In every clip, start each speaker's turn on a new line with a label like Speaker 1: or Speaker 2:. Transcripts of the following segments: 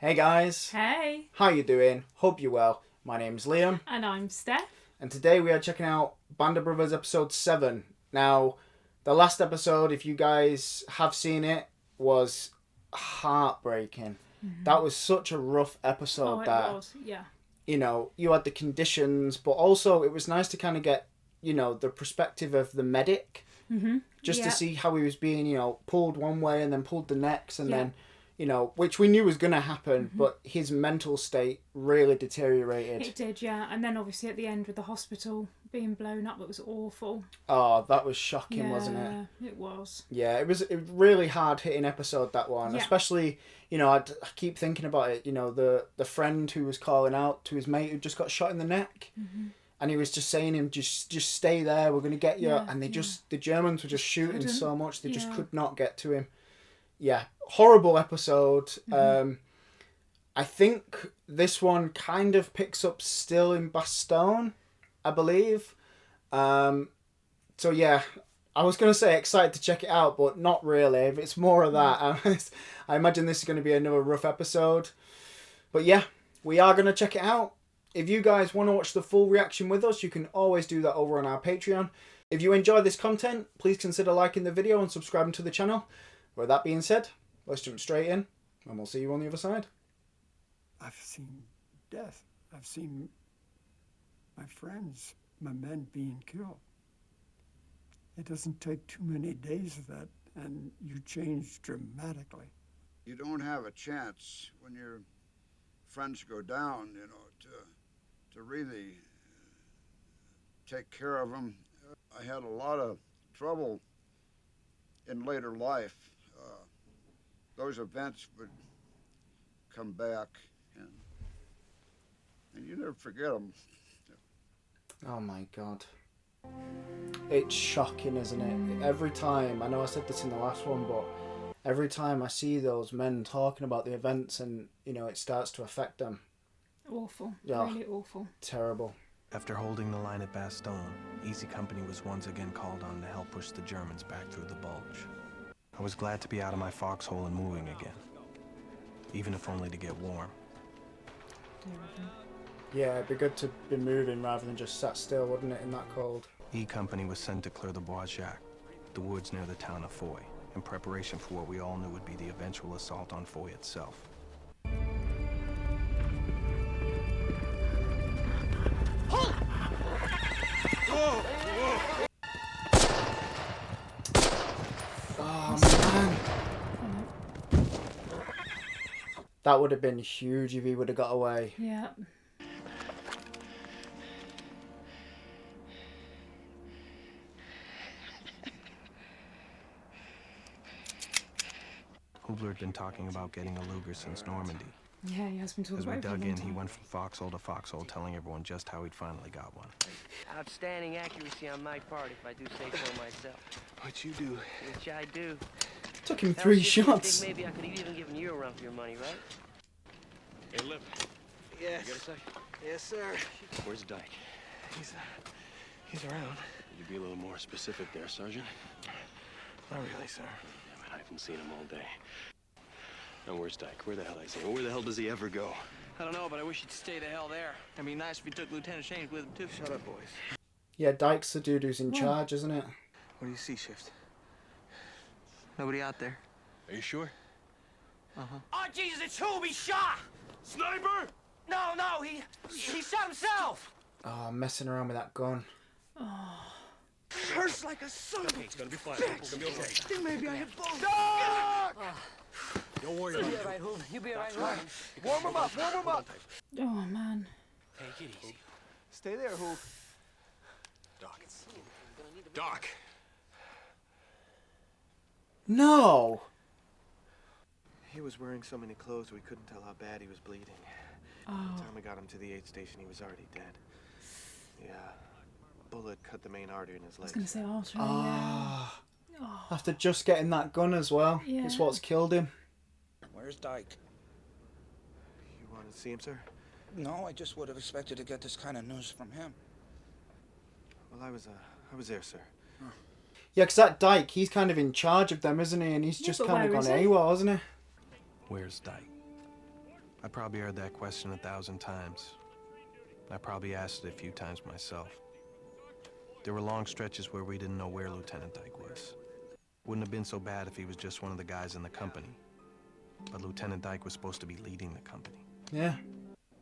Speaker 1: Hey guys.
Speaker 2: Hey.
Speaker 1: How you doing? Hope you're well. My name's Liam.
Speaker 2: And I'm Steph.
Speaker 1: And today we are checking out Band of Brothers episode 7. Now, the last episode, if you guys have seen it, was heartbreaking. Mm-hmm. That was such a rough episode.
Speaker 2: It was, yeah.
Speaker 1: You know, you had the conditions, but also it was nice to kind of get, you know, the perspective of the medic.
Speaker 2: Mm-hmm.
Speaker 1: Just to see how he was being, you know, pulled one way and then pulled the next and then... You know, which we knew was going to happen, but his mental state really deteriorated.
Speaker 2: It did, yeah. And then obviously at the end with the hospital being blown up, it was awful.
Speaker 1: Oh, that was shocking, wasn't it?
Speaker 2: Yeah, it was.
Speaker 1: Yeah, it was a really hard-hitting episode, that one. Yeah. Especially, you know, I keep thinking about it, you know, the friend who was calling out to his mate who just got shot in the neck. Mm-hmm. And he was just saying him, just stay there, we're going to get you. Yeah, and the Germans were just shooting so much, they just could not get to him. Yeah, horrible episode. Mm-hmm. I think this one kind of picks up still in Bastogne, I believe. So yeah, I was going to say excited to check it out, but not really. It's more of that. I imagine this is going to be another rough episode. But yeah, we are going to check it out. If you guys want to watch the full reaction with us, you can always do that over on our Patreon. If you enjoy this content, please consider liking the video and subscribing to the channel. With that being said, let's jump straight in, and we'll see you on the other side.
Speaker 3: I've seen death. I've seen my friends, my men being killed. It doesn't take too many days of that, and you change dramatically.
Speaker 4: You don't have a chance when your friends go down, you know, to really take care of them. I had a lot of trouble in later life. Those events would come back, and you never forget them.
Speaker 1: Oh my God. It's shocking, isn't it? Every time, I know I said this in the last one, but every time I see those men talking about the events and, you know, it starts to affect them.
Speaker 2: Awful.
Speaker 1: Oh,
Speaker 2: really awful.
Speaker 1: Terrible.
Speaker 5: After holding the line at Bastogne, Easy Company was once again called on to help push the Germans back through the bulge. I was glad to be out of my foxhole and moving again, even if only to get warm.
Speaker 1: Yeah, it'd be good to be moving rather than just sat still, wouldn't it, in that cold?
Speaker 5: E Company was sent to clear the Bois Jacques, the woods near the town of Foy, in preparation for what we all knew would be the eventual assault on Foy itself.
Speaker 6: Hold!
Speaker 4: Whoa! Whoa!
Speaker 1: Oh, man. That would have been huge if he would have got away.
Speaker 2: Yeah.
Speaker 5: Hubler had been talking about getting a Luger since Normandy.
Speaker 2: Yeah, he has been talking about it.
Speaker 5: As we dug in, he went from foxhole to foxhole, telling everyone just how he'd finally got one.
Speaker 6: Outstanding accuracy on my part, if I do say so myself.
Speaker 5: What you do?
Speaker 6: Which I do.
Speaker 1: Took him 3 shots.
Speaker 6: Maybe I could have even given you a run for your money, right?
Speaker 7: Hey, Lip.
Speaker 6: Yes.
Speaker 7: You got a sec?
Speaker 6: Yes, sir.
Speaker 7: Where's Dyke?
Speaker 5: He's around.
Speaker 7: Could you be a little more specific there, Sergeant?
Speaker 5: Not really, sir.
Speaker 7: Damn it, I haven't seen him all day. Now, where's Dyke? Where the hell, I say? Where the hell does he ever go?
Speaker 8: I don't know, but I wish he'd stay the hell there. It'd be nice if he took Lieutenant Shanes with him, too.
Speaker 5: Shut up, boys.
Speaker 1: Yeah, Dyke's the dude who's in charge, isn't it?
Speaker 5: What do you see, Shift?
Speaker 8: Nobody out there.
Speaker 7: Are you sure?
Speaker 8: Uh-huh.
Speaker 6: Oh, Jesus, it's who we shot!
Speaker 7: Sniper!
Speaker 6: No, he shot himself!
Speaker 1: Oh, messing around with that gun.
Speaker 6: Oh. Hurts like a son of a
Speaker 7: It's gonna be fine.
Speaker 6: bitch.
Speaker 7: It's gonna be okay.
Speaker 6: Think maybe I hit both.
Speaker 7: Don't worry about
Speaker 6: You'll
Speaker 7: it.
Speaker 6: be all right, Hood. You'll be all right, Hood.
Speaker 7: Warm him up, warm him up.
Speaker 2: Oh, man.
Speaker 6: Take it easy.
Speaker 8: Stay there, Hood.
Speaker 7: Doc. Doc.
Speaker 1: No!
Speaker 5: He was wearing so many clothes we couldn't tell how bad he was bleeding. By the time we got him to the aid station, he was already dead. Yeah. Bullet cut the main artery in his
Speaker 2: I was
Speaker 5: legs.
Speaker 2: going to say artery,
Speaker 1: Ah. After just getting that gun as well.
Speaker 2: Yeah.
Speaker 1: It's what's killed him.
Speaker 9: Where's Dyke?
Speaker 5: You wanted to see him, sir?
Speaker 9: No, I just would have expected to get this kind of news from him.
Speaker 5: Well, I was there, sir.
Speaker 1: Yeah, because that Dyke, he's kind of in charge of them, isn't he? And he's
Speaker 2: Yeah,
Speaker 1: just
Speaker 2: but
Speaker 1: kind of
Speaker 2: where
Speaker 1: gone
Speaker 2: is he?
Speaker 1: AWOL, hasn't he?
Speaker 5: Where's Dyke? I probably heard that question 1,000 times. I probably asked it a few times myself. There were long stretches where we didn't know where Lieutenant Dyke was. Wouldn't have been so bad if he was just one of the guys in the company. But Lieutenant Dyke was supposed to be leading the company.
Speaker 1: Yeah.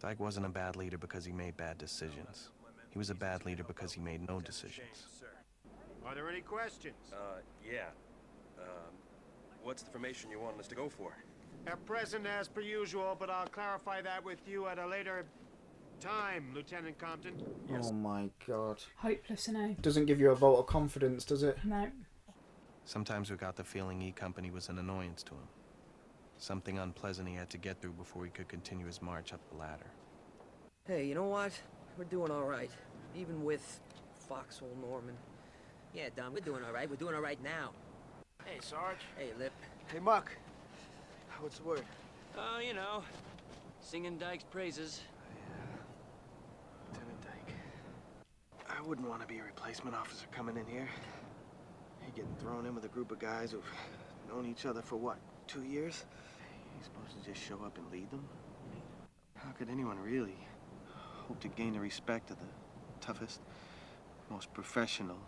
Speaker 5: Dyke wasn't a bad leader because he made bad decisions. He was a bad leader because he made no decisions.
Speaker 10: Are there any questions?
Speaker 7: Yeah. What's the formation you want us to go for?
Speaker 10: At present, as per usual, but I'll clarify that with you at a later time, Lieutenant Compton.
Speaker 1: Yes. Oh my God.
Speaker 2: Hopeless,
Speaker 1: Doesn't give you a vote of confidence, does it?
Speaker 2: No.
Speaker 5: Sometimes we got the feeling E Company was an annoyance to him. Something unpleasant he had to get through before he could continue his march up the ladder.
Speaker 6: Hey, you know what? We're doing all right. Even with Foxhole Norman. Yeah, Don, we're doing all right. We're doing all right now.
Speaker 8: Hey, Sarge.
Speaker 6: Hey, Lip.
Speaker 8: Hey, Muck. What's the word?
Speaker 6: Oh, you know, singing Dyke's praises.
Speaker 5: Lieutenant Dyke. I wouldn't want to be a replacement officer coming in here. He getting thrown in with a group of guys who've known each other for what, 2 years? He's supposed to just show up and lead them? How could anyone really hope to gain the respect of the toughest, most professional,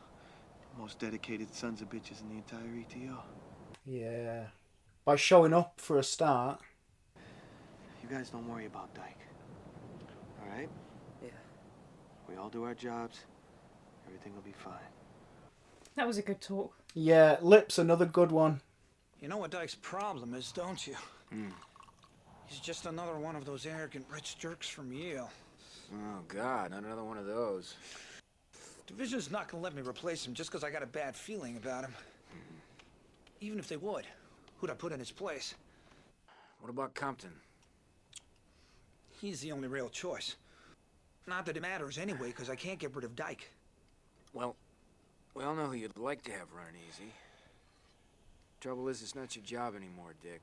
Speaker 5: most dedicated sons of bitches in the entire ETO?
Speaker 1: Yeah. By showing up for a start.
Speaker 5: You guys don't worry about Dyke. All right?
Speaker 6: Yeah.
Speaker 5: We all do our jobs. Everything will be fine.
Speaker 2: That was a good talk.
Speaker 1: Yeah, Lip's another good one.
Speaker 9: You know what Dyke's problem is, don't you? He's just another one of those arrogant rich jerks from Yale.
Speaker 11: Oh, God, not another one of those.
Speaker 9: Division's not gonna let me replace him just because I got a bad feeling about him. Even if they would, who'd I put in his place?
Speaker 11: What about Compton?
Speaker 9: He's the only real choice. Not that it matters anyway, because I can't get rid of Dyke.
Speaker 11: Well, we all know who you'd like to have running easy. Trouble is, it's not your job anymore, Dick.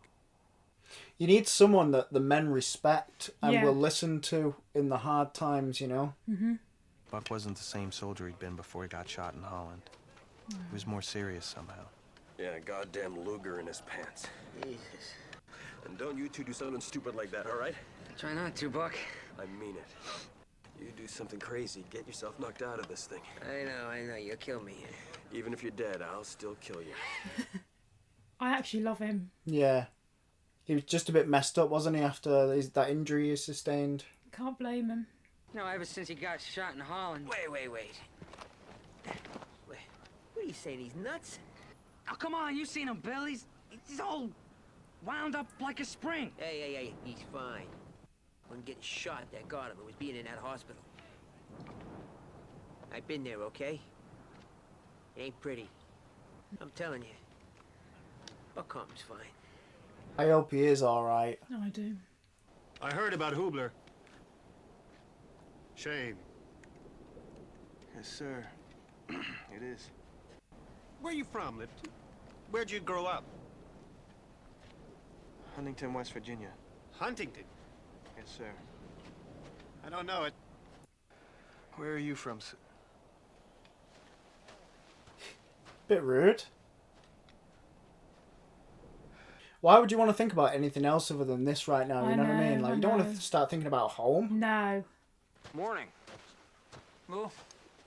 Speaker 1: You need someone that the men respect and will listen to in the hard times, you know?
Speaker 2: Mm-hmm.
Speaker 5: Buck wasn't the same soldier he'd been before he got shot in Holland. He was more serious somehow.
Speaker 7: Yeah, goddamn Luger in his pants.
Speaker 6: Jesus.
Speaker 7: And don't you two do something stupid like that, all right?
Speaker 6: Try not to, Buck.
Speaker 7: I mean it. You do something crazy, get yourself knocked out of this thing.
Speaker 6: I know, you'll kill me.
Speaker 7: Even if you're dead, I'll still kill you.
Speaker 2: I actually love him.
Speaker 1: Yeah. He was just a bit messed up, wasn't he, after that injury he sustained?
Speaker 2: Can't blame him.
Speaker 6: No, ever since he got shot in Holland. Wait. What are you saying, he's nuts?
Speaker 12: Oh, come on, you seen him, Bill. He's all wound up like a spring.
Speaker 6: Hey, he's fine. When getting shot that got him, it was being in that hospital. I've been there, okay? It ain't pretty. I'm telling you. Buck Compton's fine.
Speaker 1: I hope he is alright.
Speaker 2: No, I do.
Speaker 10: I heard about Hubler. Shame.
Speaker 5: Yes, sir. It is.
Speaker 10: Where you from, Lipton? Where'd you grow up?
Speaker 5: Huntington, West Virginia.
Speaker 10: Huntington?
Speaker 5: Yes, sir.
Speaker 10: I don't know it.
Speaker 5: Where are you from, sir?
Speaker 1: Bit rude. Why would you want to think about anything else other than this right now? You know what I mean? Like, you don't want to start thinking about home.
Speaker 2: No.
Speaker 11: Morning.
Speaker 9: Lou,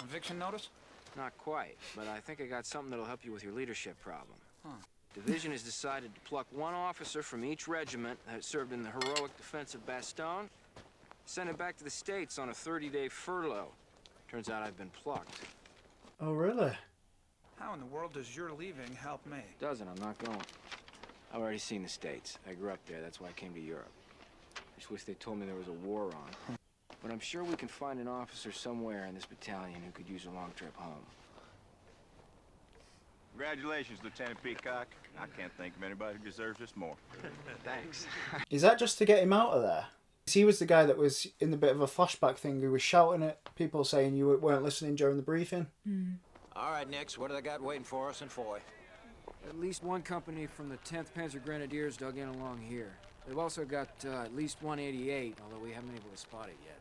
Speaker 9: eviction notice?
Speaker 11: Not quite, but I think I got something that'll help you with your leadership problem. Division has decided to pluck one officer from each regiment that served in the heroic defense of Bastogne, send it back to the States on a 30-day furlough. Turns out I've been plucked.
Speaker 1: Oh, really?
Speaker 9: How in the world does your leaving help me?
Speaker 11: Doesn't, I'm not going. I've already seen the States. I grew up there, that's why I came to Europe. I just wish they told me there was a war on. But I'm sure we can find an officer somewhere in this battalion who could use a long trip home.
Speaker 13: Congratulations, Lieutenant Peacock. I can't think of anybody who deserves this more.
Speaker 11: Thanks.
Speaker 1: Is that just to get him out of there? He was the guy that was in the bit of a flashback thing who was shouting at people saying you weren't listening during the briefing.
Speaker 14: All right, Nix, what do they got waiting for us in Foy?
Speaker 8: At least one company from the 10th Panzer Grenadiers dug in along here. They've also got at least 188, although we haven't been able to spot it yet.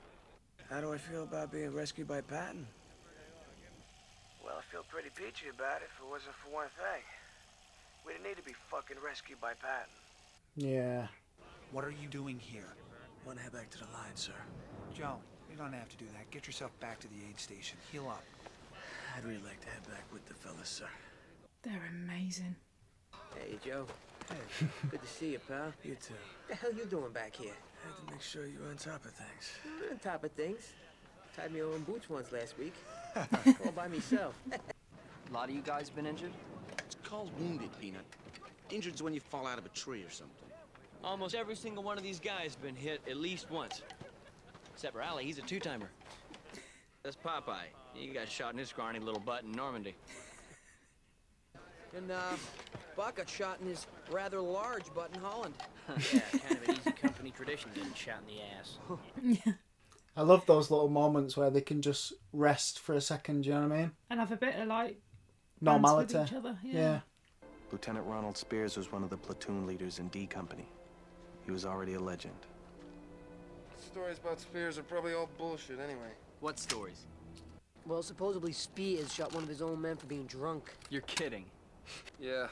Speaker 9: How do I feel about being rescued by Patton?
Speaker 15: Well, I feel pretty peachy about it if it wasn't for one thing. We didn't need to be fucking rescued by Patton.
Speaker 1: Yeah.
Speaker 9: What are you doing here?
Speaker 14: want to head back to the line, sir.
Speaker 9: Joe, you don't have to do that. Get yourself back to the aid station. Heal up.
Speaker 14: I'd really like to head back with the fellas, sir.
Speaker 2: They're amazing.
Speaker 6: Hey, Joe.
Speaker 14: Hey.
Speaker 6: Good to see you, pal.
Speaker 14: You too.
Speaker 6: What the hell you doing back here?
Speaker 14: I had to make sure you were on top of things.
Speaker 6: On top of things. Tied me own boots once last week. All by myself.
Speaker 16: A lot of you guys been injured?
Speaker 17: It's called wounded, Peanut. Injured's when you fall out of a tree or something.
Speaker 16: Almost every single one of these guys been hit at least once. Except for Allie, he's a two-timer. That's Popeye. He got shot in his scrawny little butt in Normandy.
Speaker 6: And, Buck got shot in his rather large butt in Holland.
Speaker 16: Yeah, kind of an easy company tradition getting shot in the ass.
Speaker 2: Yeah.
Speaker 1: I love those little moments where they can just rest for a second, do you know what I mean?
Speaker 2: And have a bit of, like,
Speaker 1: normality.
Speaker 2: banter with each other.
Speaker 1: Yeah.
Speaker 5: Lieutenant Ronald Spears was one of the platoon leaders in D Company. He was already a legend.
Speaker 18: Stories about Spears are probably all bullshit anyway.
Speaker 16: What stories?
Speaker 6: Well, supposedly Spears shot one of his own men for being drunk.
Speaker 16: You're kidding.
Speaker 18: Yeah.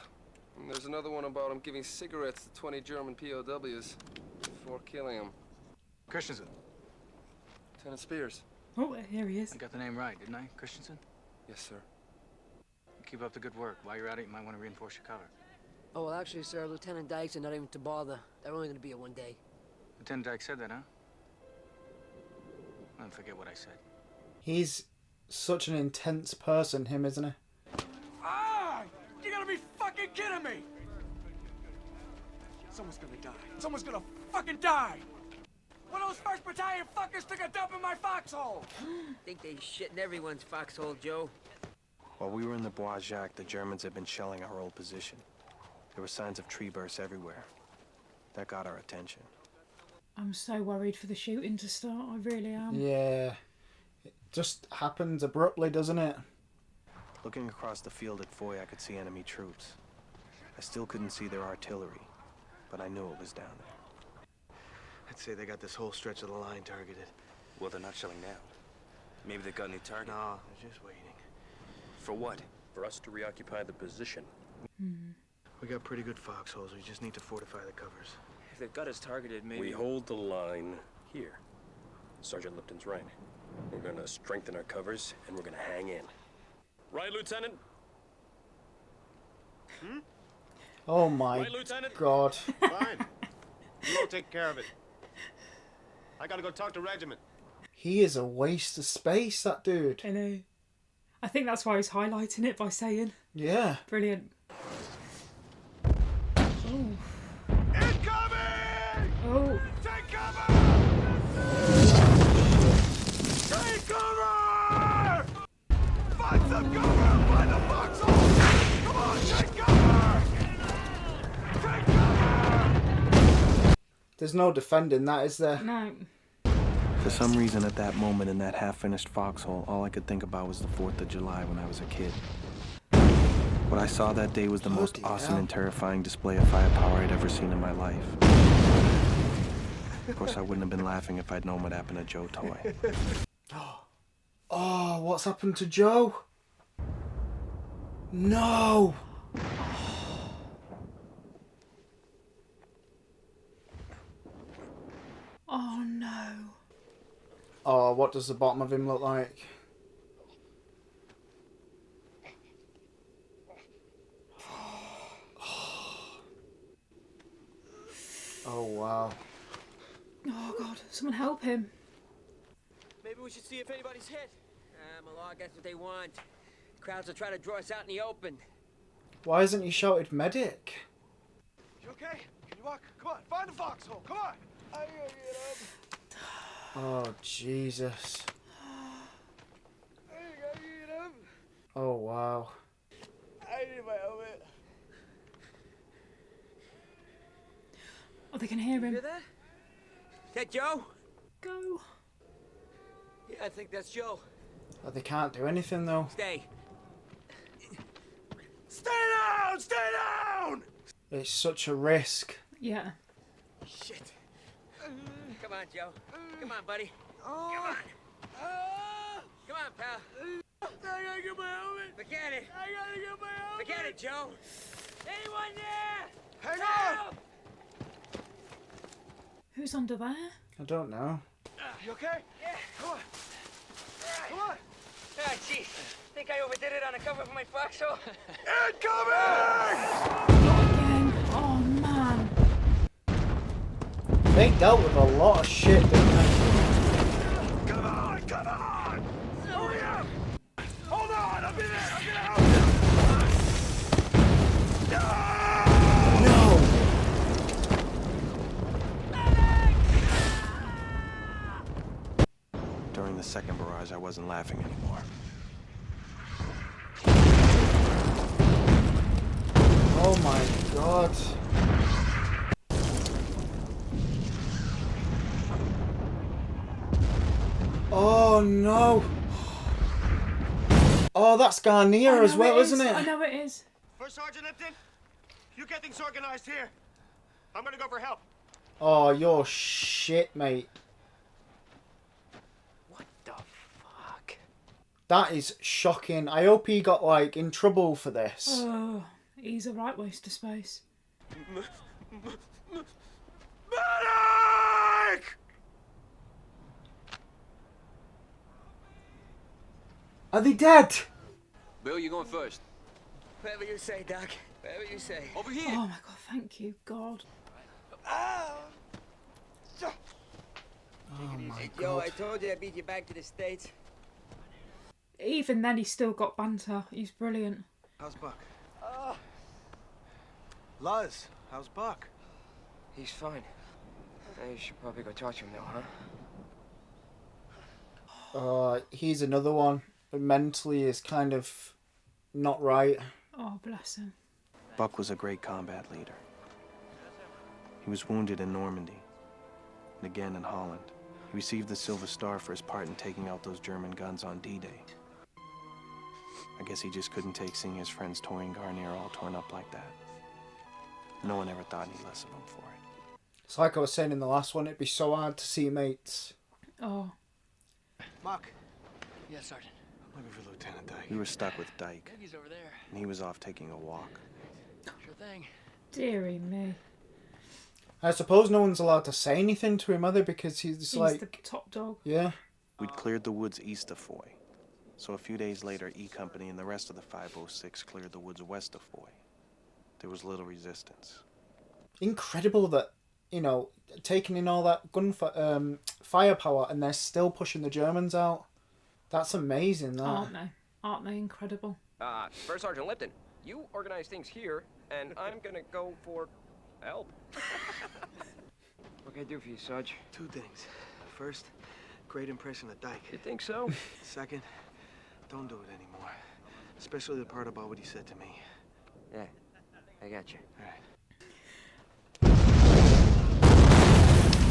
Speaker 18: And there's another one about him giving cigarettes to 20 German POWs before killing them.
Speaker 19: Christensen.
Speaker 18: Lieutenant Spears.
Speaker 2: Oh, here he is.
Speaker 19: I got the name right, didn't I? Christensen?
Speaker 18: Yes, sir.
Speaker 19: Keep up the good work. While you're at it, you might want to reinforce your cover.
Speaker 6: Oh, well, actually, sir, Lieutenant Dykes are not even to bother. They're only going to be here one day.
Speaker 19: Lieutenant Dyke said that, huh? Don't forget what I said.
Speaker 1: He's such an intense person, him, isn't he?
Speaker 20: Ah! You gotta be fucking kidding me! Someone's gonna die. Someone's gonna fucking die! One of those 1st Battalion fuckers took a dump in my foxhole!
Speaker 6: Think they shit in everyone's foxhole, Joe.
Speaker 5: While we were in the Bois Jacques, the Germans had been shelling our old position. There were signs of tree bursts everywhere. That got our attention.
Speaker 2: I'm so worried for the shooting to start. I really am.
Speaker 1: Yeah. It just happens abruptly, doesn't it?
Speaker 5: Looking across the field at Foy, I could see enemy troops. I still couldn't see their artillery, but I knew it was down there.
Speaker 7: I'd say they got this whole stretch of the line targeted.
Speaker 17: Well, they're not shelling now. Maybe they got a new target.
Speaker 7: No, they're just waiting.
Speaker 17: For what?
Speaker 13: For us to reoccupy the position.
Speaker 7: We got pretty good foxholes. We just need to fortify the covers.
Speaker 17: If they've got us targeted, maybe...
Speaker 13: We hold the line here. Sergeant Lipton's right. We're gonna strengthen our covers, and we're gonna hang in. Right, Lieutenant?
Speaker 1: Oh my
Speaker 13: Right, Lieutenant?
Speaker 1: God.
Speaker 10: Fine. You'll take care of it. I gotta go talk to regiment.
Speaker 1: He is a waste of space, that dude.
Speaker 2: I know. I think that's why he's highlighting it by saying.
Speaker 1: Yeah.
Speaker 2: Brilliant. Oh.
Speaker 20: Incoming!
Speaker 2: Oh.
Speaker 20: Take cover! Take cover! Find some cover! Find the foxhole! Come on, take cover! Take cover!
Speaker 1: There's no defending that, is there?
Speaker 2: No.
Speaker 5: For some reason, at that moment in that half-finished foxhole, all I could think about was the 4th of July when I was a kid. What I saw that day was the most awesome and terrifying display of firepower I'd ever seen in my life. Of course, I wouldn't have been laughing if I'd known what happened to Joe Toy.
Speaker 1: Oh, what's happened to Joe? No!
Speaker 2: Oh no.
Speaker 1: Oh, what does the bottom of him look like? Oh, wow.
Speaker 2: Oh God, someone help him.
Speaker 6: Maybe we should see if anybody's hit. Malarkey, that's what they want. Crowds will try to draw us out in the open.
Speaker 1: Why hasn't he shouted medic?
Speaker 20: You okay? Can you walk? Come on, find the foxhole. Come on. I gotta get up.
Speaker 1: Oh, Jesus.
Speaker 20: I gotta get up.
Speaker 1: Oh, wow.
Speaker 20: I need my helmet.
Speaker 2: Oh, they can hear him.
Speaker 6: You hear that? Is that Joe?
Speaker 2: Go.
Speaker 6: Yeah, I think that's Joe.
Speaker 1: Oh, they can't do anything, though.
Speaker 6: Stay.
Speaker 20: Stay down! Stay down!
Speaker 1: It's such a risk.
Speaker 2: Yeah.
Speaker 6: Shit. Come on, Joe. Come on, buddy. Come on. Come on, pal.
Speaker 20: I gotta get my helmet.
Speaker 6: Forget it.
Speaker 20: I gotta get my helmet.
Speaker 6: Forget it, Joe. Anyone there?
Speaker 20: Hang
Speaker 6: Help!
Speaker 20: on!
Speaker 2: Who's under there?
Speaker 1: I don't know.
Speaker 20: You okay?
Speaker 12: Yeah.
Speaker 20: Come on. Come on.
Speaker 12: Ah, jeez. Think I overdid it on the cover of my foxhole?
Speaker 20: Incoming!
Speaker 2: Not again. Oh, man.
Speaker 1: They dealt with a lot of shit, didn't they?
Speaker 20: Come on! Come on! Hurry up! Hold on! I'll be there! I'm gonna help you!
Speaker 1: No!
Speaker 5: During the second barrage, I wasn't laughing anymore.
Speaker 1: Oh my god. Oh no. Oh, that's Garnier as well, isn't it?
Speaker 2: I know it is.
Speaker 10: First Sergeant Lipton, you get things organized here. I'm gonna go for help.
Speaker 1: Oh, you're shit, mate.
Speaker 6: What the fuck?
Speaker 1: That is shocking. I hope he got, like, in trouble for this.
Speaker 2: Oh, he's a right waste of space.
Speaker 20: Medic!
Speaker 1: Are they dead?
Speaker 11: Bill, you going first.
Speaker 6: Whatever you say, Doc. Whatever you say.
Speaker 11: Over here.
Speaker 2: Oh my god, thank you, God.
Speaker 1: Oh my
Speaker 6: Hey,
Speaker 1: god.
Speaker 6: Joe, I told you I beat you back to the States.
Speaker 2: Even then, he's still got banter. He's brilliant.
Speaker 14: How's Buck? Luz, how's Buck?
Speaker 6: He's fine. You should probably go talk to him now, huh?
Speaker 1: He's another one. Mentally is kind of not right.
Speaker 2: Oh, bless him.
Speaker 5: Buck was a great combat leader. He was wounded in Normandy, and again in Holland. He received the Silver Star for his part in taking out those German guns on D-Day. I guess he just couldn't take seeing his friends touring Garnier all torn up like that. No one ever thought any less of him for it.
Speaker 1: It's like I was saying in the last one, it'd be so hard to see your mates.
Speaker 2: Oh.
Speaker 14: Buck.
Speaker 16: Yes, Sergeant.
Speaker 14: I'm looking for Lieutenant Dyke.
Speaker 5: We were stuck with Dyke,
Speaker 16: He's over there.
Speaker 5: and he was off taking a walk.
Speaker 16: Sure thing.
Speaker 2: Dearie me.
Speaker 1: I suppose no one's allowed to say anything to him either because he's like...
Speaker 2: the top dog.
Speaker 1: Yeah.
Speaker 5: We'd cleared the woods east of Foy. So a few days later, E Company and the rest of the 506 cleared the woods west of Foy. There was little resistance.
Speaker 1: Incredible that, you know, taking in all that firepower and they're still pushing the Germans out. That's amazing, that.
Speaker 2: Aren't they incredible?
Speaker 6: First Sergeant Lipton, you organize things here, and I'm gonna go for help. What can I do for you, Sarge?
Speaker 14: Two things. First, great impression of Dyke.
Speaker 6: You think so?
Speaker 14: Second, don't do it anymore. Especially the part about what he said to me.
Speaker 6: Yeah, I got you.
Speaker 14: All right.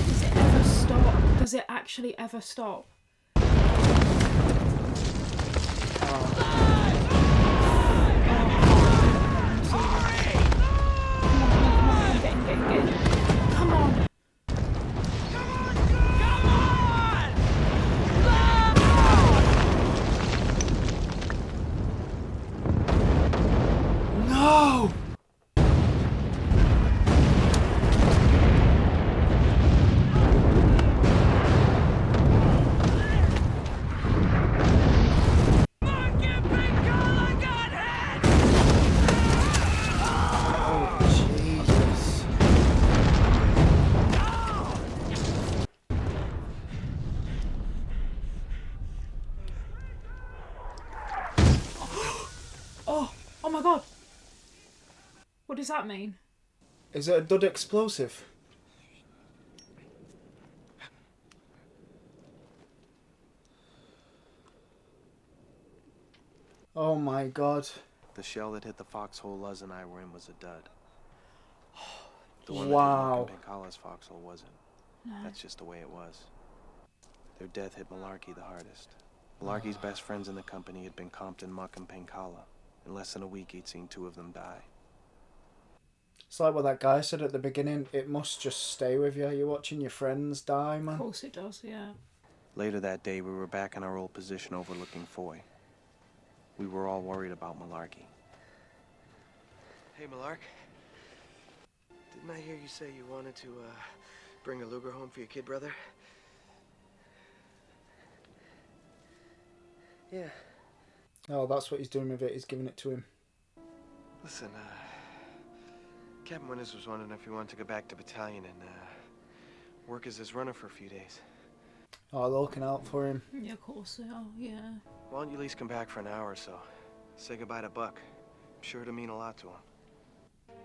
Speaker 2: Does it ever stop? Does it actually ever stop? Come on.
Speaker 1: No!
Speaker 2: Oh my god. What does that mean?
Speaker 1: Is it a dud explosive? Oh my god.
Speaker 5: The shell that hit the foxhole Luz and I were in was a dud. The one
Speaker 1: Wow.
Speaker 5: that hit Pencala's foxhole wasn't.
Speaker 2: No.
Speaker 5: That's just the way it was. Their death hit Malarkey the hardest. Malarkey's best friends in the company had been Compton, Muck, and Pencala. In less than a week, he'd seen two of them die.
Speaker 1: It's like what that guy said at the beginning, it must just stay with you. You're watching your friends die, man.
Speaker 2: Of course it does, yeah.
Speaker 5: Later that day, we were back in our old position overlooking Foy. We were all worried about Malarkey.
Speaker 14: Hey, Malark. Didn't I hear you say you wanted to, Bring a Luger home for your kid, brother? Yeah.
Speaker 1: Oh, that's what he's doing with it. He's giving it to him.
Speaker 14: Listen, Captain Winters was wondering if you wanted to go back to battalion and, work as his runner for a few days.
Speaker 1: Oh, they're looking out for him.
Speaker 2: Yeah, of course they are, yeah.
Speaker 14: Why don't you at least come back for an hour or so? Say goodbye to Buck. I'm sure it'll mean a lot to him.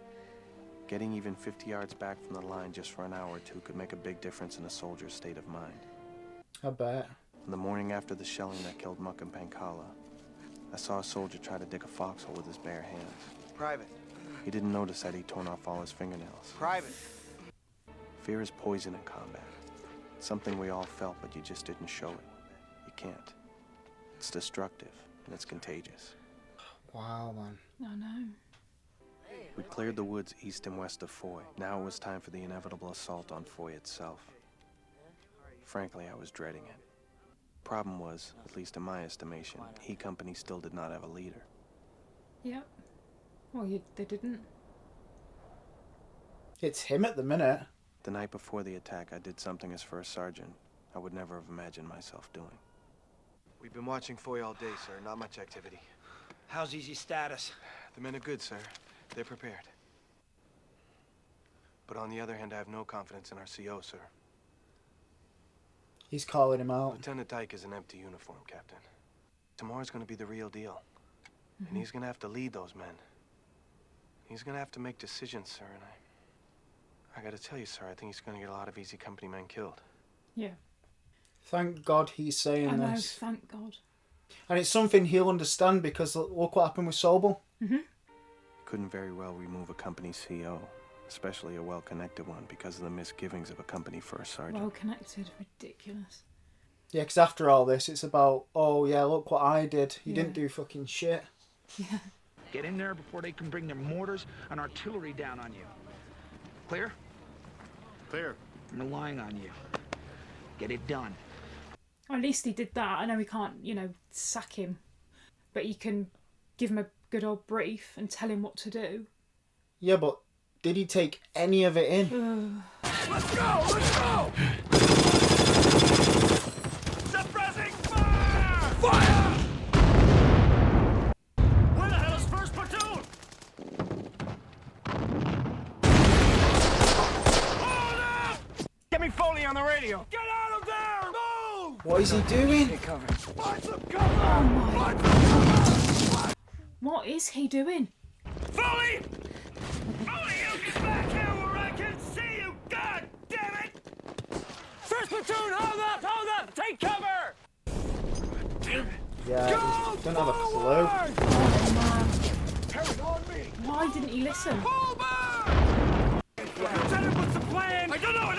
Speaker 14: Getting even 50 yards back from the line just for an hour or two could make a big difference in a soldier's state of mind.
Speaker 1: I bet.
Speaker 14: On the morning after the shelling that killed Muck and Pankala, I saw a soldier try to dig a foxhole with his bare hands.
Speaker 15: Private.
Speaker 14: He didn't notice that he'd torn off all his fingernails.
Speaker 15: Private.
Speaker 14: Fear is poison in combat. Something we all felt, but you just didn't show it. You can't. It's destructive, and it's contagious.
Speaker 1: Wow, man.
Speaker 2: I know.
Speaker 14: We cleared the woods east and west of Foy. Now it was time for the inevitable assault on Foy itself. Frankly, I was dreading it. Problem was, at least in my estimation, E Company still did not have a leader.
Speaker 2: Yep. Well, they didn't.
Speaker 1: It's him at the minute.
Speaker 14: The night before the attack, I did something as first sergeant I would never have imagined myself doing. We've been watching Foy all day, sir. Not much activity.
Speaker 9: How's Easy's status?
Speaker 14: The men are good, sir. They're prepared. But on the other hand, I have no confidence in our CO, sir.
Speaker 1: He's calling him out.
Speaker 14: Lieutenant Dyke is an empty uniform, Captain. Tomorrow's gonna be the real deal. And he's gonna have to lead those men. He's gonna have to make decisions, sir, and I gotta tell you, sir, I think he's gonna get a lot of Easy Company men killed.
Speaker 2: Yeah.
Speaker 1: Thank God he's saying
Speaker 2: I know,
Speaker 1: this.
Speaker 2: thank God.
Speaker 1: And it's something he'll understand because look what happened with Sobel.
Speaker 14: Couldn't very well remove a company CO, especially a well-connected one, because of the misgivings of a company first sergeant.
Speaker 2: Well connected, ridiculous.
Speaker 1: Yeah, because after all this, it's about, oh yeah, look what I did. You
Speaker 2: Yeah.
Speaker 1: didn't do fucking shit.
Speaker 2: Yeah.
Speaker 20: Get in there before they can bring their mortars and artillery down on you. Clear?
Speaker 10: Clear.
Speaker 20: I'm relying on you. Get it done.
Speaker 2: Or at least he did that. I know he can't, sack him. But you can give him a good old brief and tell him what to do.
Speaker 1: Yeah, but did he take any of it in?
Speaker 20: Let's go! Let's go! Suppressing fire! Fire! Where the hell is first platoon? Hold up! Get me Foley on the radio. Get out of there! Move!
Speaker 1: What is he doing?
Speaker 20: Find some cover! Find some cover!
Speaker 2: What is he doing?
Speaker 20: Foley! Foley, you get back here where I can see you! God damn it! First platoon, hold up! Take cover!
Speaker 1: Yeah, he don't have a clue.
Speaker 2: Why didn't he listen?
Speaker 20: Lieutenant, what's the plan? I don't know!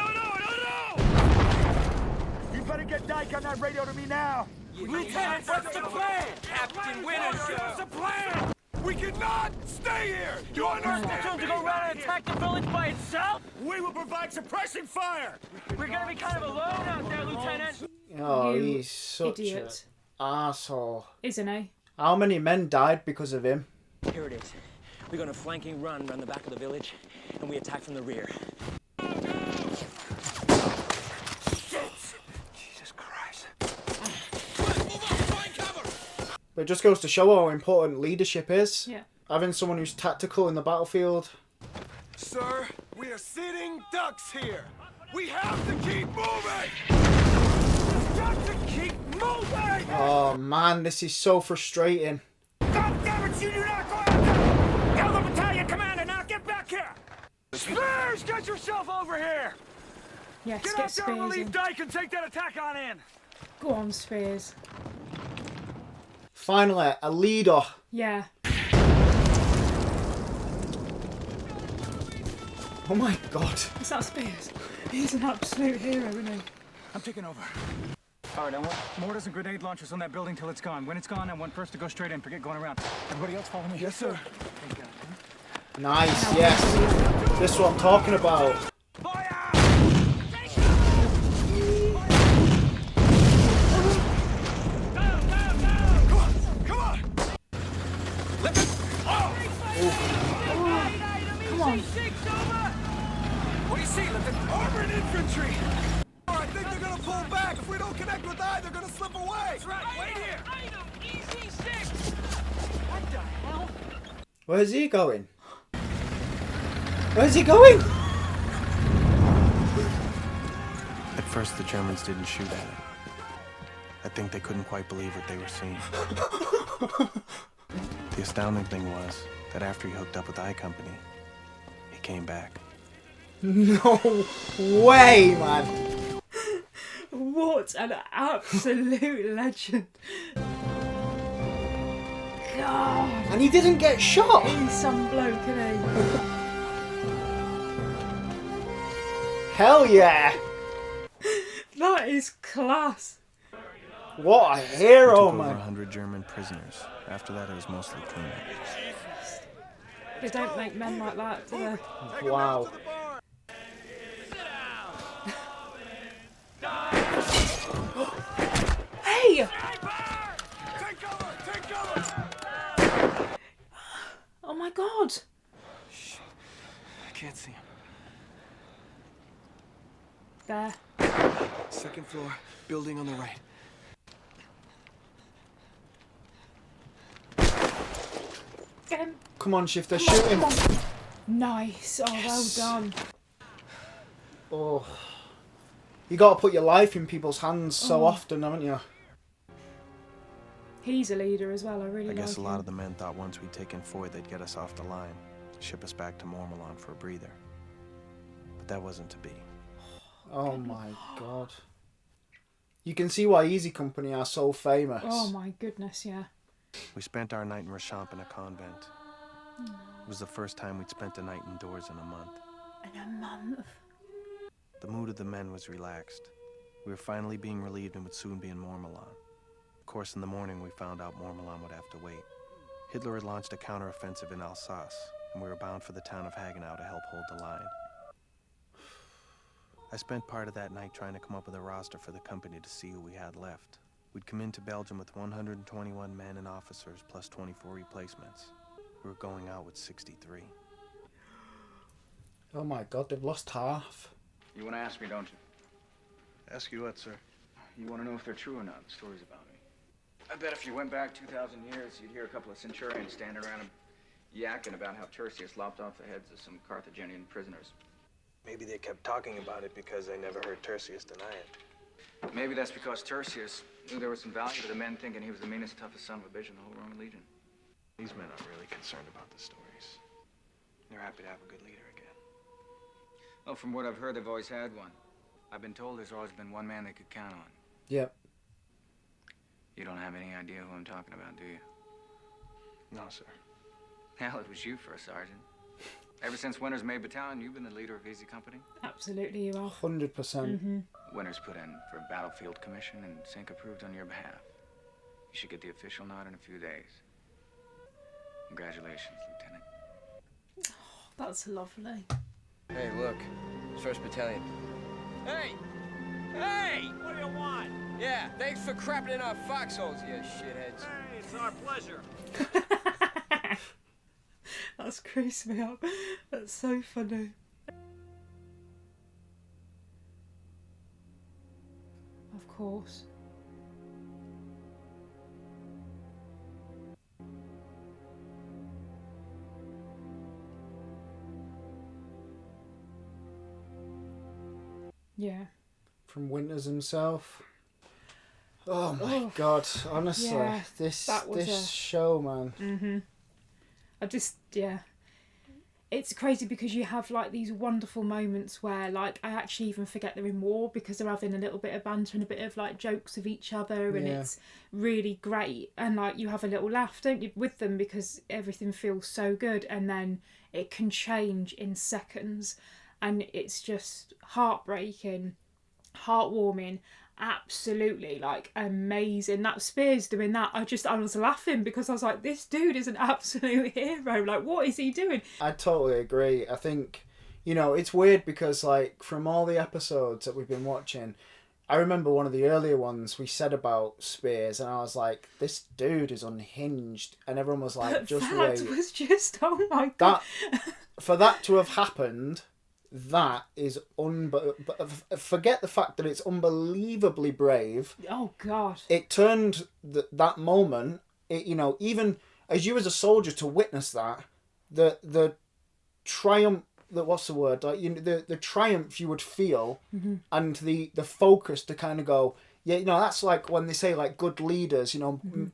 Speaker 20: You better get Dyke on that radio to me now! Lieutenant, what's the plan? Captain Winters, what's the plan? We cannot stay here! You understand me?
Speaker 12: To go around and attack the village by itself?
Speaker 20: We will provide suppressing fire!
Speaker 12: We're gonna be kind of alone out there, Lieutenant.
Speaker 1: Oh,
Speaker 2: You
Speaker 1: he's such
Speaker 2: idiot.
Speaker 1: an asshole.
Speaker 2: Isn't he?
Speaker 1: How many men died because of him?
Speaker 16: Here it is. We're going to flanking run around the back of the village, and we attack from the rear.
Speaker 20: Jesus Christ.
Speaker 1: But it just goes to show how important leadership is.
Speaker 2: Yeah.
Speaker 1: Having someone who's tactical in the battlefield.
Speaker 20: Sir, we are sitting ducks here. We have to keep moving! We've got to keep moving!
Speaker 1: Oh man, this is so frustrating.
Speaker 20: God damn it, you do not go out there! Tell the battalion commander, now get back here! Spears, get yourself over here!
Speaker 2: Yes,
Speaker 20: Get
Speaker 2: get
Speaker 20: out there and
Speaker 2: Spears
Speaker 20: relieve
Speaker 2: in.
Speaker 20: Dyke and take that attack on in!
Speaker 2: Go on, Spears.
Speaker 1: Finally, a leader.
Speaker 2: Yeah.
Speaker 1: Oh my God.
Speaker 2: Is that Spears? He's an absolute hero, isn't he?
Speaker 20: I'm taking over.
Speaker 19: All right, I want mortars and grenade launchers on that building till it's gone. When it's gone, I want first to go straight in. Forget going around. Everybody else follow me.
Speaker 20: Yes, sir.
Speaker 19: Thank God.
Speaker 1: Nice, yes. This is what I'm talking about.
Speaker 20: Come on! Let me...
Speaker 2: Come on.
Speaker 20: What do you see, Lieutenant? Armored infantry! pull back. If we don't connect with I, they're gonna slip away.
Speaker 9: That's right. Wait here.
Speaker 12: Item easy 6. What the hell?
Speaker 1: Where's he going? Where's he going?
Speaker 14: At first, the Germans didn't shoot at him. I think they couldn't quite believe what they were seeing. The astounding thing was that after he hooked up with I Company, he came back.
Speaker 1: No way, man.
Speaker 2: What an absolute legend. God.
Speaker 1: And he didn't get shot.
Speaker 2: He's some bloke, isn't he?
Speaker 1: Hell yeah.
Speaker 2: That is class.
Speaker 1: What a
Speaker 14: We
Speaker 1: hero,
Speaker 14: took over
Speaker 1: man.
Speaker 14: 100 German prisoners. After that, it was mostly cleanup.
Speaker 2: They don't make men like that, do they?
Speaker 1: Wow.
Speaker 2: Hey! Oh my god!
Speaker 14: Shit. I can't see him.
Speaker 2: There.
Speaker 14: Second floor, building on the right.
Speaker 2: Get him.
Speaker 1: Come on, Shifter,
Speaker 2: Come on,
Speaker 1: shoot him.
Speaker 2: come on. Nice. Oh,
Speaker 1: Yes.
Speaker 2: well done.
Speaker 1: Oh. You gotta put your life in people's hands so
Speaker 2: Oh.
Speaker 1: often, haven't you?
Speaker 2: He's a leader as well. I really
Speaker 14: I
Speaker 2: like
Speaker 14: guess a lot
Speaker 2: him.
Speaker 14: of the men thought once we'd taken Foy, they'd get us off the line, ship us back to Mormelon for a breather. But that wasn't to be.
Speaker 1: Oh my god. You can see why Easy Company are so famous.
Speaker 2: Oh my goodness, yeah.
Speaker 14: We spent our night in Rochamp in a convent. It was the first time we'd spent a night indoors in a month.
Speaker 2: In a month.
Speaker 14: The mood of the men was relaxed. We were finally being relieved and would soon be in Mormelon. Of course, in the morning we found out Mormelon would have to wait. Hitler had launched a counteroffensive in Alsace, and we were bound for the town of Hagenau to help hold the line. I spent part of that night trying to come up with a roster for the company to see who we had left. We'd come into Belgium with 121 men and officers, plus 24 replacements. We were going out with 63.
Speaker 1: Oh my god, they've lost half.
Speaker 11: You want to ask me, don't you?
Speaker 14: Ask you what, sir?
Speaker 11: You want to know if they're true or not, the stories about me. I bet if you went back 2,000 years, you'd hear a couple of centurions standing around yakking about how Tertius lopped off the heads of some Carthaginian prisoners.
Speaker 5: Maybe they kept talking about it because they never heard Tertius deny it.
Speaker 11: Maybe that's because Tertius knew there was some value to the men thinking he was the meanest, toughest son of a bitch in the whole Roman legion.
Speaker 14: These men aren't really concerned about the stories. They're happy to have a good leader again.
Speaker 11: Well, from what I've heard, they've always had one. I've been told there's always been one man they could count on.
Speaker 1: Yep.
Speaker 11: You don't have any idea who I'm talking about, do you?
Speaker 14: No, sir.
Speaker 11: Hell, it was you first, Sergeant. Ever since Winters made battalion, you've been the leader of Easy Company?
Speaker 2: Absolutely, you are.
Speaker 1: 100%.
Speaker 2: Mm-hmm.
Speaker 11: Winters put in for a battlefield commission and Sink approved on your behalf. You should get the official nod in a few days. Congratulations, Lieutenant.
Speaker 2: That's lovely.
Speaker 6: Hey, look. It's 1st Battalion. Hey! Hey!
Speaker 10: What do you want?
Speaker 6: Yeah, thanks for crapping in our foxholes, you shitheads.
Speaker 10: Hey, it's our pleasure.
Speaker 2: That's creased me up. That's so funny. Of course. Yeah.
Speaker 1: From Winters himself. Oh my god, honestly,
Speaker 2: Yeah,
Speaker 1: this
Speaker 2: that was
Speaker 1: this show, man.
Speaker 2: Mm-hmm. Yeah. It's crazy because you have like these wonderful moments where like I actually even forget they're in war because they're having a little bit of banter and a bit of like jokes of each other, and it's really great, and like you have a little laugh, don't you, with them because everything feels so good, and then it can change in seconds, and it's just heartbreaking, heartwarming, absolutely like amazing. That Spears doing that, I was laughing because I was like, this dude is an absolute hero. Like, what is he doing?
Speaker 1: I totally agree. I think, you know, it's weird because like from all the episodes that we've been watching, I remember one of the earlier ones we said about Spears, and I was like, this dude is unhinged, and everyone was like, just
Speaker 2: that
Speaker 1: wait.
Speaker 2: was just, oh my god.
Speaker 1: For that to have happened, that is forget the fact that it's unbelievably brave.
Speaker 2: Oh God!
Speaker 1: It turned that moment. Even as you as a soldier to witness that, the triumph. What's the word? Like the triumph you would feel, and the focus to kind of go. Yeah, that's like when they say like good leaders.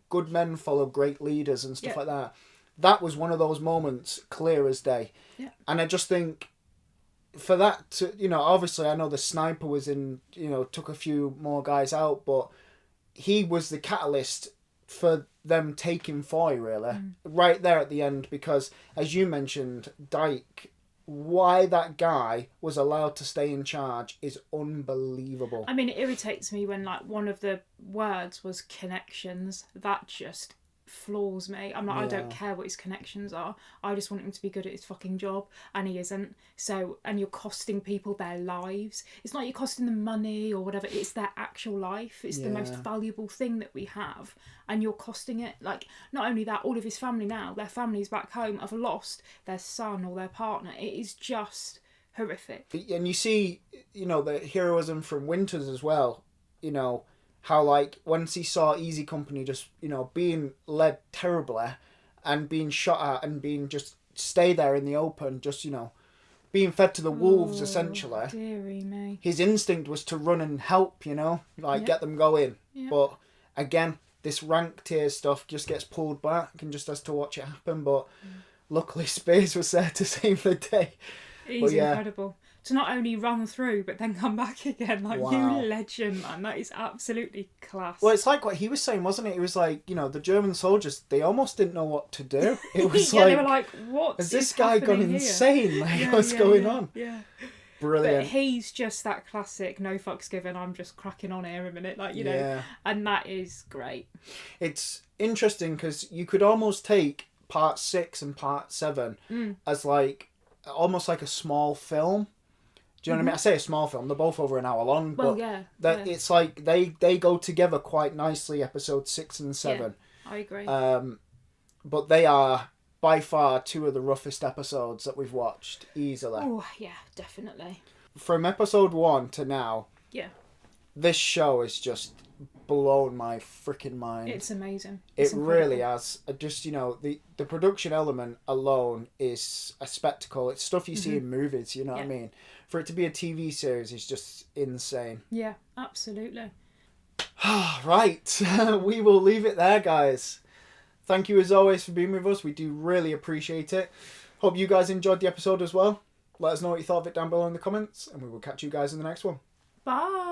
Speaker 1: Good men follow great leaders and stuff like that. That was one of those moments, clear as day.
Speaker 2: Yeah.
Speaker 1: And I just think, for that to, obviously I know the sniper was in, took a few more guys out, but he was the catalyst for them taking Foy, really, right there at the end, because, as you mentioned, Dyke, why that guy was allowed to stay in charge is unbelievable.
Speaker 2: I mean, it irritates me when, like, one of the words was connections. That just floors me. I'm like, I don't care what his connections are. I just want him to be good at his fucking job, and he isn't. So, and you're costing people their lives. It's not you're costing them money or whatever. It's their actual life. It's the most valuable thing that we have, and you're costing it. Like, not only that, all of his family now, their families back home have lost their son or their partner. It is just horrific.
Speaker 1: And you see, the heroism from Winters as well. How, like, once he saw Easy Company just, being led terribly and being shot at and being just stay there in the open, just, being fed to the wolves, essentially.
Speaker 2: Dearie me.
Speaker 1: His instinct was to run and help, get them going.
Speaker 2: Yeah.
Speaker 1: But, again, this rank tier stuff just gets pulled back and just has to watch it happen. But luckily Spears was there to save the day.
Speaker 2: He's incredible. To not only run through, but then come back again. Like,
Speaker 1: wow.
Speaker 2: You legend, man. That is absolutely class.
Speaker 1: Well, it's like what he was saying, wasn't it? It was like, the German soldiers, they almost didn't know what to do. It was
Speaker 2: they were like, what
Speaker 1: has this guy gone insane? Like, what's going on?
Speaker 2: Yeah.
Speaker 1: Brilliant.
Speaker 2: But he's just that classic, no fucks given, I'm just cracking on here a minute. Like, know, and that is great.
Speaker 1: It's interesting because you could almost take part 6 and part 7 as like, almost like a small film. Do you know what I mean? I say a small film. They're both over an hour long.
Speaker 2: Well,
Speaker 1: but it's like they go together quite nicely. Episode 6 and 7.
Speaker 2: Yeah, I agree.
Speaker 1: But they are by far 2 of the roughest episodes that we've watched easily.
Speaker 2: Oh yeah, definitely.
Speaker 1: From episode 1 to now.
Speaker 2: Yeah.
Speaker 1: This show has just blown my freaking mind.
Speaker 2: It's amazing.
Speaker 1: It really has. Just the production element alone is a spectacle. It's stuff you see in movies. You know what I mean? For it to be a TV series is just insane.
Speaker 2: Yeah, absolutely.
Speaker 1: Right, we will leave it there, guys. Thank you as always for being with us. We do really appreciate it. Hope you guys enjoyed the episode as well. Let us know what you thought of it down below in the comments, and we will catch you guys in the next one.
Speaker 2: Bye.